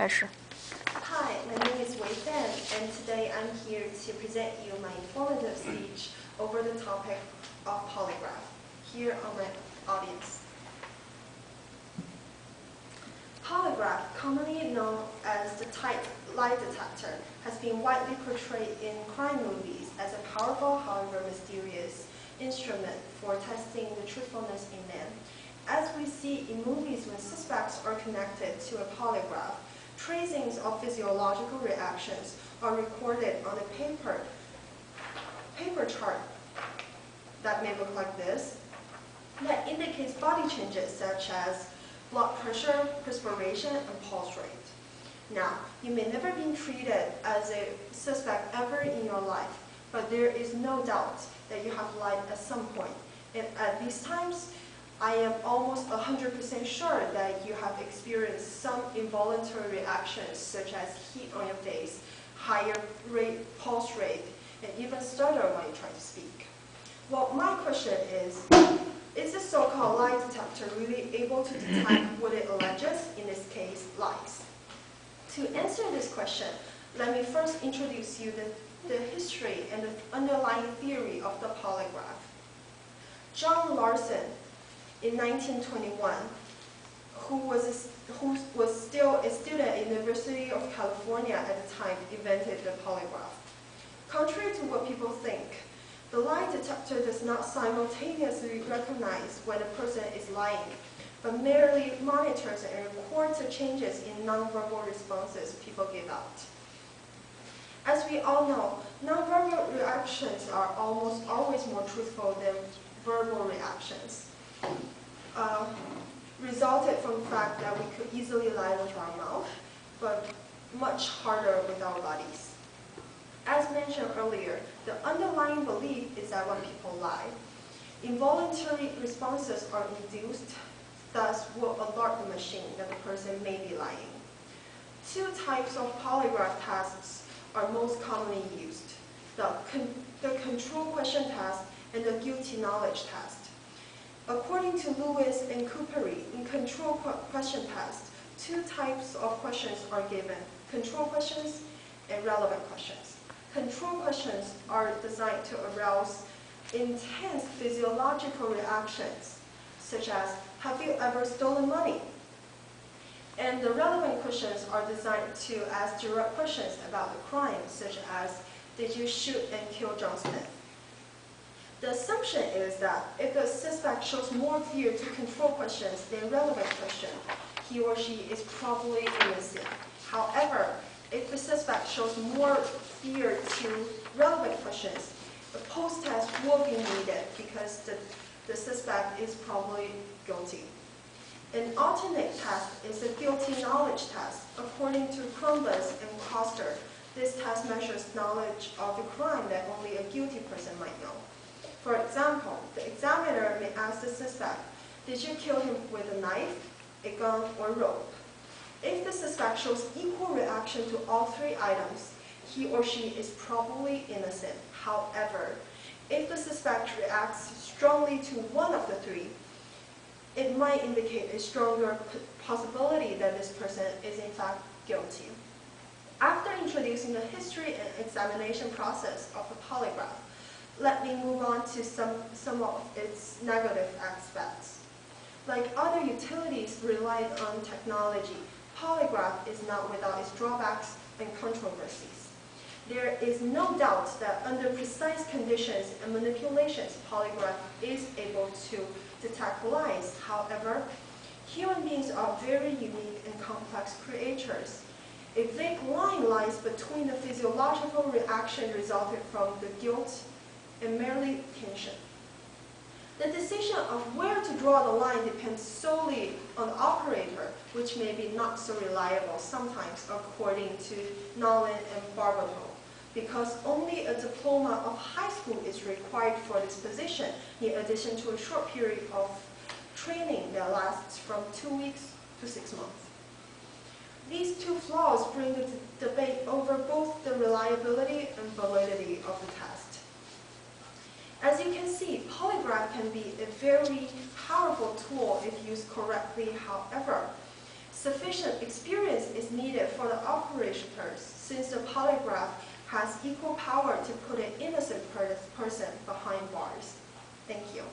开始。 Hi, my name is Wei Fan, and today I'm here to present you my informative speech over the topic of polygraph, here on my audience. Polygraph, commonly known as the type lie detector, has been widely portrayed in crime movies as a powerful, however mysterious, instrument for testing the truthfulness in men. As we see in movies when suspects are connected to a polygraph, tracings of physiological reactions are recorded on a paper chart that may look like this, that indicates body changes such as blood pressure, perspiration, and pulse rate. Now, you may never be treated as a suspect ever in your life, but there is no doubt that you have lied at some point. And at these times, I am almost 100% sure that you have experienced some involuntary reactions such as heat on your face, higher pulse rate, and even stutter when you try to speak. Well, my question is the so-called lie detector really able to detect what it alleges, in this case, lies? To answer this question, let me first introduce you the history and the underlying theory of the polygraph. John Larson, in 1921, who was still a student at the University of California at the time, invented the polygraph. Contrary to what people think, the lie detector does not simultaneously recognize when a person is lying, but merely monitors and records the changes in nonverbal responses people give out. As we all know, nonverbal reactions are almost always more truthful than verbal reactions. Resulted from the fact that we could easily lie with our mouth, but much harder with our bodies. As mentioned earlier, the underlying belief is that when people lie, involuntary responses are induced, thus will alert the machine that the person may be lying. Two types of polygraph tests are most commonly used: the control question test and the guilty knowledge test. According to Lewis and Coopery, in control question test, two types of questions are given: control questions and relevant questions. Control questions are designed to arouse intense physiological reactions, such as, have you ever stolen money? And the relevant questions are designed to ask direct questions about the crime, such as, did you shoot and kill John Smith? The assumption is that if the suspect shows more fear to control questions than relevant questions, he or she is probably innocent. However, if the suspect shows more fear to relevant questions, the post-test will be needed because the suspect is probably guilty. An alternate test is the guilty knowledge test. According to Crumbus and Coster, this test measures knowledge of the crime that only a guilty person might know. For example, the examiner may ask the suspect, did you kill him with a knife, a gun, or rope? If the suspect shows equal reaction to all three items, he or she is probably innocent. However, if the suspect reacts strongly to one of the three, it might indicate a stronger possibility that this person is in fact guilty. After introducing the history and examination process of a polygraph, let me move on to some of its negative aspects. Like other utilities relied on technology, polygraph is not without its drawbacks and controversies. There is no doubt that under precise conditions and manipulations, polygraph is able to detect lies. However, human beings are very unique and complex creatures. A vague line lies between the physiological reaction resulting from the guilt and merely tension. The decision of where to draw the line depends solely on the operator, which may be not so reliable sometimes, according to Nolan and Barbato, because only a diploma of high school is required for this position, in addition to a short period of training that lasts from 2 weeks to 6 months. These two flaws bring the debate over both the reliability and validity of the test. As you can see, polygraph can be a very powerful tool if used correctly. However, Sufficient experience is needed for the operators since the polygraph has equal power to put an innocent person behind bars. Thank you.